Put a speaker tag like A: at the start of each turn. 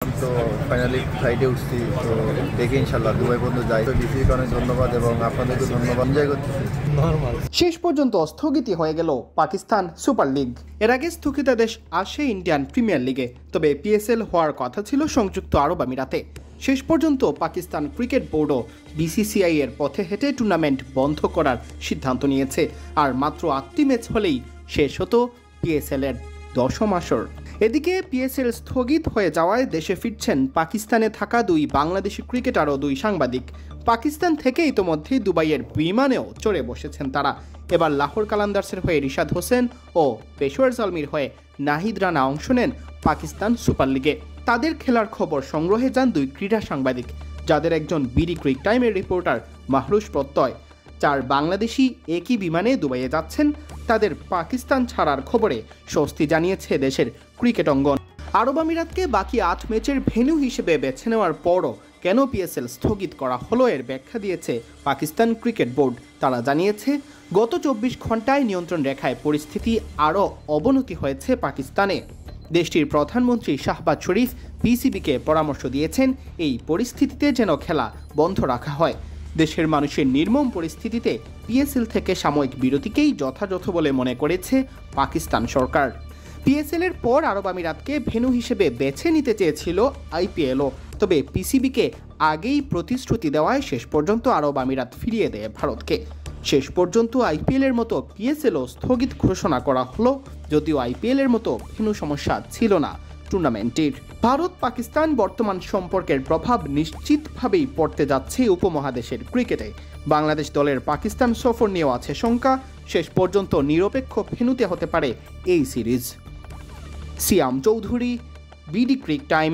A: তো ফাইনালি ফ্লাইটে উঠছি, তো দেখে ইনশাল্লাহ দুবাই পর্যন্ত যাই। তো বিসিবিকে অনেক ধন্যবাদ এবং আপনাদেরকে ধন্যবাদ। এনজয় করতেছি।
B: শেষ পর্যন্ত স্থগিতই হয়ে গেল পাকিস্তান সুপার লিগ। এর আগে স্থগিতাদেশ আসে ইন্ডিয়ান প্রিমিয়ার লিগে, তবে পিএসএল হওয়ার কথা ছিল সংযুক্ত আরব আমিরাতে। শেষ পর্যন্ত পাকিস্তান ক্রিকেট বোর্ডও বিসিসিআই এর পথে হেঁটে টুর্নামেন্ট বন্ধ করার সিদ্ধান্ত নিয়েছে। আর মাত্র 8টি ম্যাচ হলেই শেষ হতো পিএসএল এর 10ম আসর। এদিকে পিএসএল স্থগিত হয়ে যাওয়ায় দেশে ফিরছেন পাকিস্তানে থাকা 2 বাংলাদেশি ক্রিকেটার ও 2 সাংবাদিক। পাকিস্তান থেকে ইতোমধ্যে দুবাইয়ের বিমানেও চড়ে বসেছেন তারা। এবার লাহোর কালান্দার্সের হয়ে রিশাদ হোসেন ও পেশোয়ার জলমির হয়ে নাহিদ রানা অংশ নেন পাকিস্তান সুপার লিগে। তাদের খেলার খবর সংগ্রহে যান 2 ক্রীড়া সাংবাদিক, যাদের একজন বিডি ক্রিক টাইমের রিপোর্টার মাহরুষ প্রত্যয়। 4 বাংলাদেশি একই বিমানে দুবাইয়ে যাচ্ছেন। তাদের পাকিস্তান ছাড়ার খবরে স্বস্তি জানিয়েছে দেশের ক্রিকেট অঙ্গন। আরব আমিরাতকে বাকি 8 ম্যাচের ভেন্যু হিসেবে বেছে নেওয়ার পরও কেন পিএসএল স্থগিত করা হলো এর ব্যাখ্যা দিয়েছে পাকিস্তান ক্রিকেট বোর্ড। তারা জানিয়েছে, গত 24 ঘন্টায় নিয়ন্ত্রণ রেখায় পরিস্থিতি আরও অবনতি হয়েছে পাকিস্তানে। দেশটির প্রধানমন্ত্রী শাহবাজ শরীফ বিসিবিকে পরামর্শ দিয়েছেন এই পরিস্থিতিতে যেন খেলা বন্ধ রাখা হয়। দেশের মানুষের নির্মম পরিস্থিতিতে পিএসএল থেকে সাময়িক বিরতিকেই যথাযথ বলে মনে করেছে পাকিস্তান সরকার। পিএসএল এর পর আরব আমিরাতকে ভেন্যু হিসেবে বেছে নিতে চেয়েছিল আইপিএলও, তবে পিসিবিকে আগেই প্রতিশ্রুতি দেওয়ায় শেষ পর্যন্ত আরব আমিরাত ফিরিয়ে দেয় ভারতকে। শেষ পর্যন্ত আইপিএল এর মতো পিএসএলও স্থগিত ঘোষণা করা হলো, যদিও আইপিএল এর মতো ভেন্যু সমস্যা ছিল না টুর্নামেন্টের। ভারত পাকিস্তান বর্তমান সম্পর্কের প্রভাব নিশ্চিতভাবেই পড়তে যাচ্ছে উপমহাদেশের ক্রিকেটে। বাংলাদেশ দলের পাকিস্তান সফর নিয়েও আছে শঙ্কা। শেষ পর্যন্ত নিরপেক্ষ ভেন্যুতে হতে পারে এই সিরিজ। সিয়াম চৌধুরী, বিডি ক্রিক টাইম।